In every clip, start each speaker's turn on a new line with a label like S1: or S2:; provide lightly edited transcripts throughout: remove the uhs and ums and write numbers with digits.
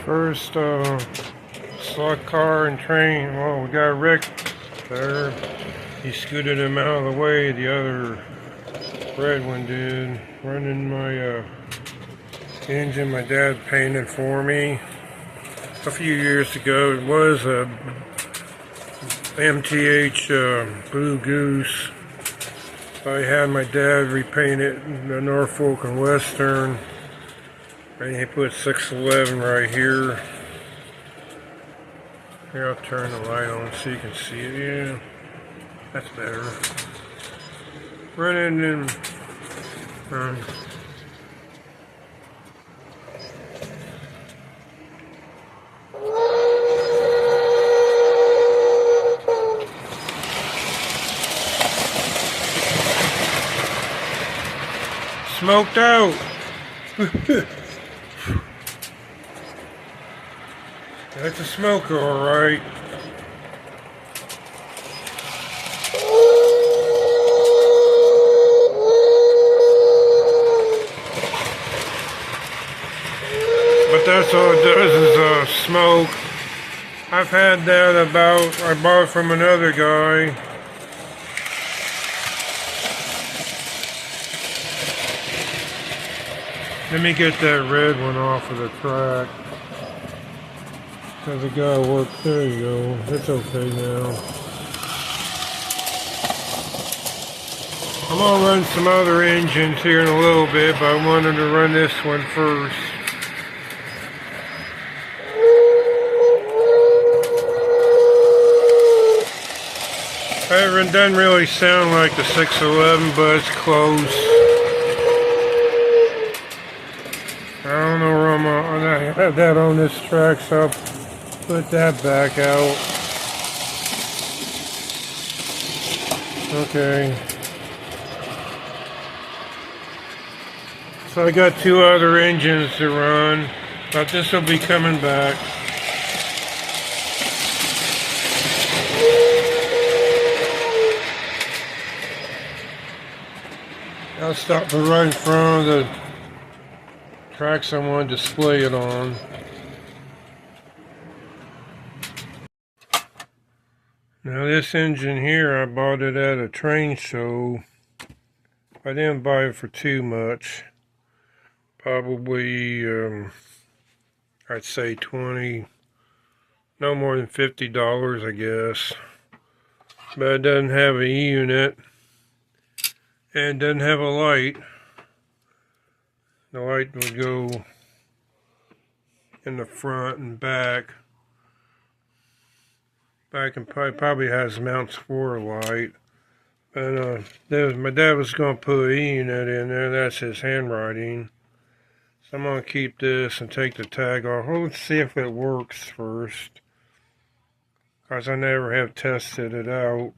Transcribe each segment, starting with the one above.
S1: First slot car and train. Well, we got Rick there. He scooted him out of the way. The other red one did. Running my engine my dad painted for me a few years ago. It was a MTH Blue Goose. I had my dad repaint it, the Norfolk and Western. And he put 611 right here. Here, I'll turn the light on so you can see it. Yeah, that's better. Running in. Smoked out. That's a smoker, alright. But that's all it does is smoke. I've had that I bought it from another guy. Let me get that red one off of the track. Cause it gotta work. There you go. It's okay now. I'm gonna run some other engines here in a little bit, but I wanted to run this one first. It doesn't really sound like the 611, but it's close. I don't know where I have that on this track, so I'll put that back out. Okay. So I got two other engines to run, but this will be coming back. I'll stop right in front of the tracks I want to display it on. Now this engine here, I bought it at a train show. I didn't buy it for too much. Probably, I'd say 20, no more than $50, I guess. But it doesn't have a unit. And it doesn't have a light. The light would go in the front and back. Back and probably has mounts for a light. And my dad was going to put a unit in there. That's his handwriting. So I'm going to keep this and take the tag off. Well, let's see if it works first. Because I never have tested it out.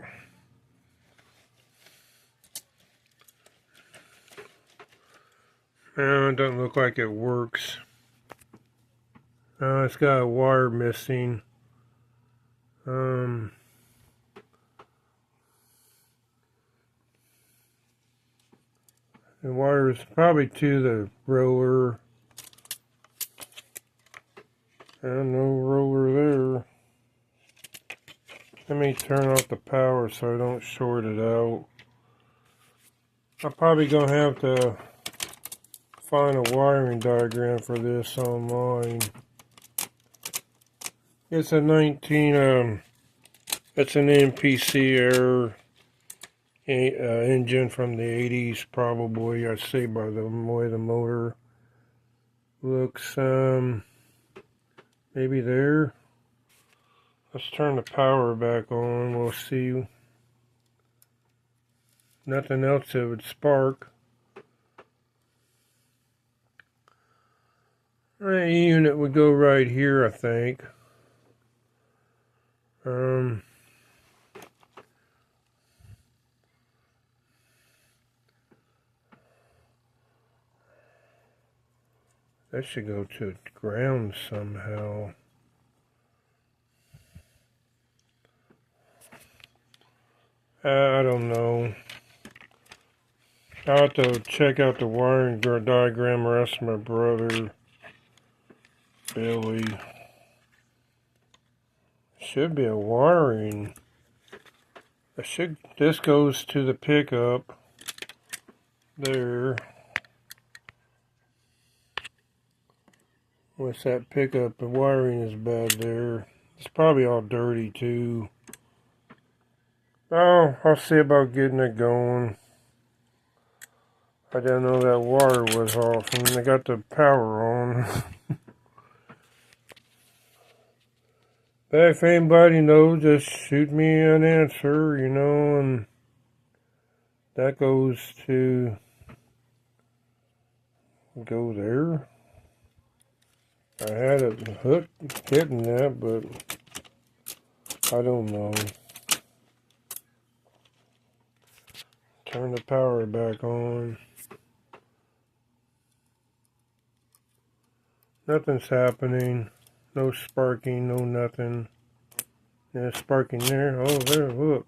S1: It doesn't look like it works. It's got a wire missing. The wire is probably to the roller. And no roller there. Let me turn off the power so I don't short it out. I'm probably going to have to find a wiring diagram for this online. It's a it's an NPC error engine from the 80s probably, I see by the way the motor looks. Maybe there. Let's turn the power back on, we'll see. Nothing else that would spark. The unit would go right here, I think. That should go to ground somehow. I don't know. I'll have to check out the wiring diagram or ask my brother. Billy. Should be a wiring. This goes to the pickup. There. What's that pickup? The wiring is bad there. It's probably all dirty too. Oh, I'll see about getting it going. I didn't know that water was off and I got the power on. But if anybody knows, just shoot me an answer, you know, and that goes to go there. I had it hooked, hitting that, but I don't know. Turn the power back on. Nothing's happening. No sparking, no nothing. There's sparking there. Oh, there, look.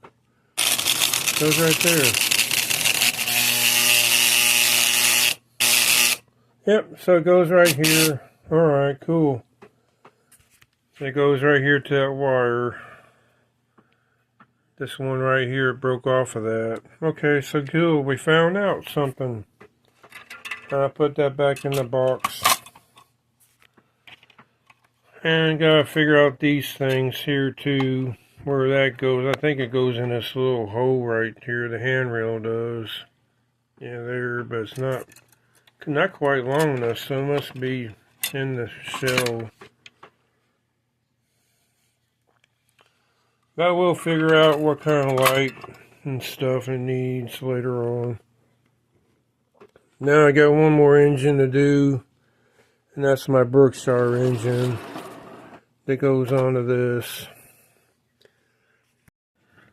S1: Goes right there. Yep, so it goes right here. Alright, cool. It goes right here to that wire. This one right here broke off of that. Okay, so cool. We found out something. I put that back in the box. And gotta figure out these things here too, where that goes. I think it goes in this little hole right here, the handrail does. Yeah, there, but it's not quite long enough, so it must be in the shell. But we'll figure out what kind of light and stuff it needs later on. Now I got one more engine to do, and that's my Berkshire engine that goes onto this.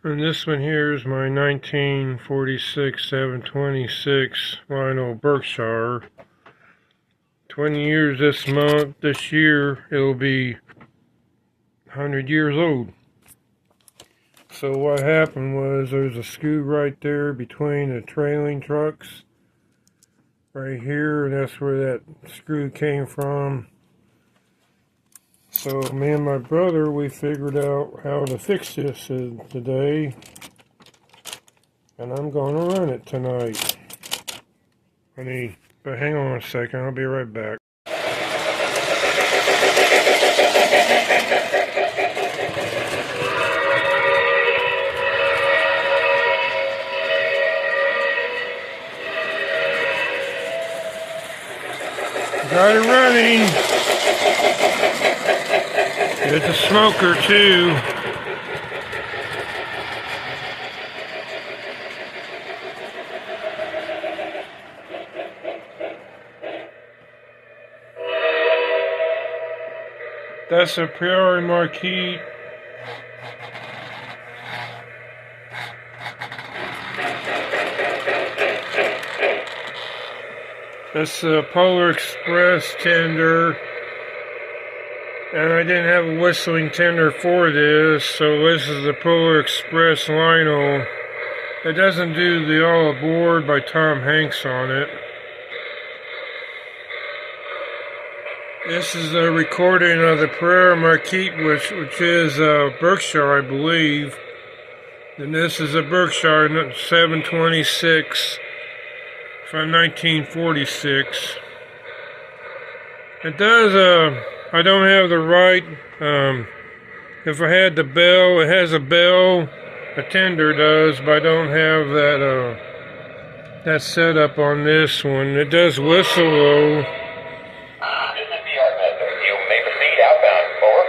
S1: And this one here is my 1946 726 Lionel Berkshire. 20 years this year, it'll be 100 years old. So what happened was there's a screw right there between the trailing trucks. Right here, and that's where that screw came from. So me and my brother, we figured out how to fix this today, and I'm going to run it tonight. But hang on a second, I'll be right back. Got it running. It's a smoker too. That's a Priori Marquis. That's a Polar Express tender. And I didn't have a whistling tender for this, so this is the Polar Express Lionel. It doesn't do the All Aboard by Tom Hanks on it. This is a recording of the Priori Marquis, which is Berkshire, I believe. And this is a Berkshire 726 from 1946. It does, I don't have the right, if I had the bell, it has a bell, a tender does, but I don't have that setup on this one. It does whistle though.
S2: This is the Master. You may proceed outbound. Over.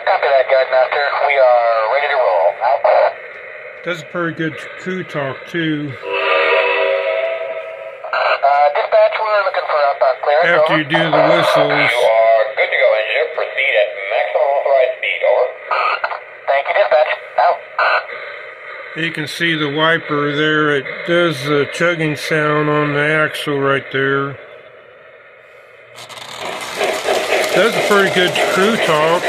S2: Copy that, Guardmaster. We are ready to roll. Out.
S1: Does a pretty good coo talk too.
S2: Dispatch, we're looking for outbound clearance.
S1: After you do the whistles.
S2: You are good to go, engineer. Proceed at maximum authorized speed. Over. Thank you, dispatch. Out.
S1: You can see the wiper there. It does the chugging sound on the axle right there. Does a pretty good crew talk.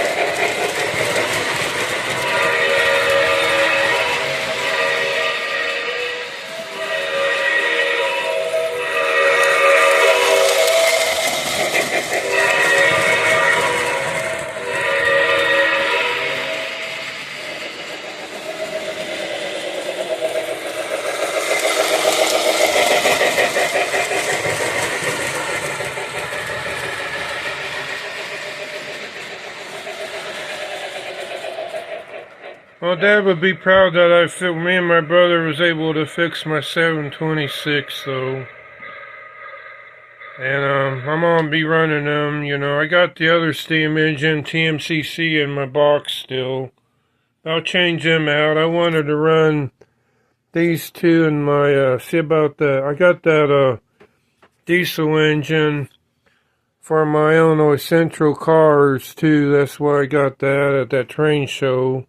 S1: Well, Dad would be proud that me and my brother was able to fix my 726 though. And I'm gonna be running them, you know. I got the other steam engine TMCC in my box still. I'll change them out. I wanted to run these two in my, see about that. I got that diesel engine for my Illinois Central cars too. That's why I got that at that train show.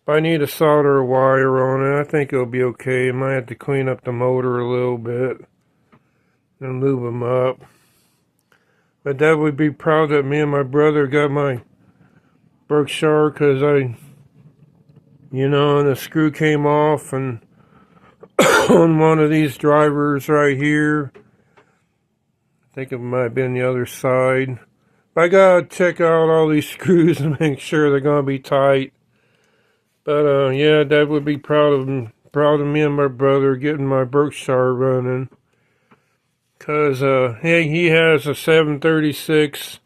S1: But I need to solder a wire on it. I think it'll be okay. I might have to clean up the motor a little bit and move them up. But Dad would be proud that me and my brother got my Berkshire, because you know, and the screw came off and on one of these drivers right here. I think it might have been the other side. But I gotta check out all these screws and make sure they're gonna be tight. But yeah, Dad would be proud of me and my brother getting my Berkshire running. Because he has a 736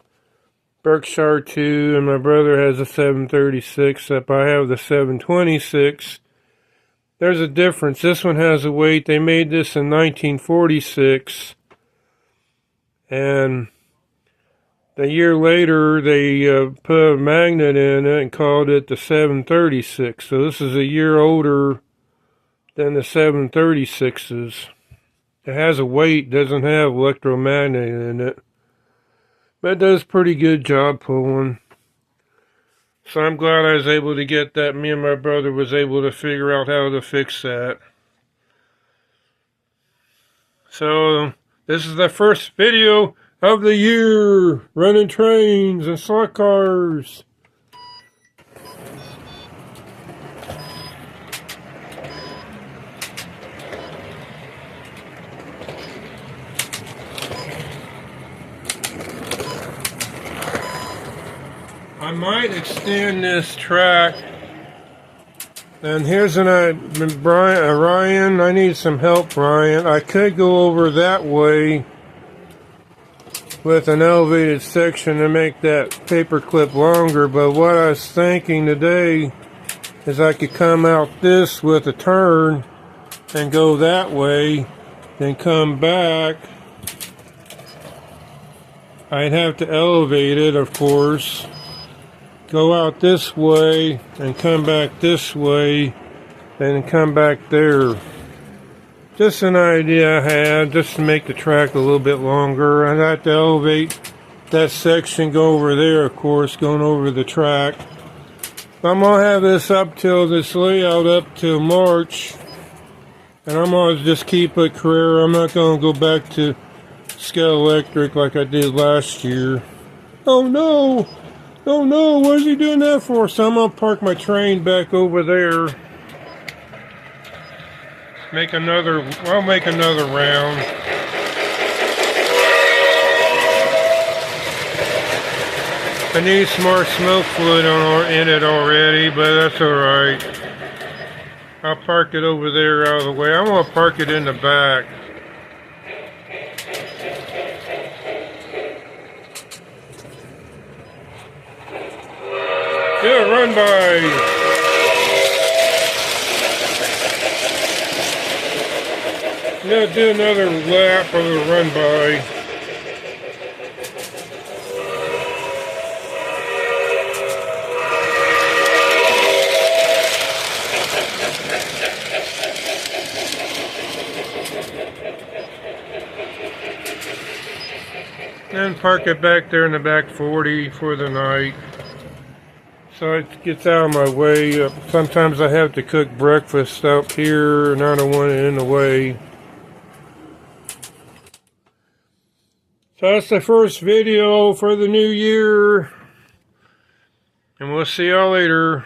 S1: Berkshire 2, and my brother has a 736, except I have the 726. There's a difference. This one has a weight. They made this in 1946. And a year later, they put a magnet in it and called it the 736. So this is a year older than the 736s. It has a weight, doesn't have electromagnet in it. But it does pretty good job pulling. So I'm glad I was able to get that. Me and my brother was able to figure out how to fix that. So this is the first video of the year, running trains and slot cars. I might extend this track. And here's Ryan, I need some help, Ryan. I could go over that way with an elevated section to make that paper clip longer, but what I was thinking today is I could come out this with a turn and go that way, then come back. I'd have to elevate it, of course. Go out this way and come back this way, then come back there. Just an idea I had, just to make the track a little bit longer. I'd have to elevate that section, go over there, of course, going over the track. I'm going to have this up till this layout up till March. And I'm going to just keep it career. I'm not going to go back to scale electric like I did last year. Oh no! Oh no, what is he doing that for? So I'm going to park my train back over there. I'll make another round. I need some more smoke fluid in it already, but that's alright. I'll park it over there out of the way. I'm going to park it in the back. Yeah, run by. Yeah, do another lap of the run by. And park it back there in the back 40 for the night. So it gets out of my way. Sometimes I have to cook breakfast out here and I don't want it in the way. So that's the first video for the new year. And we'll see y'all later.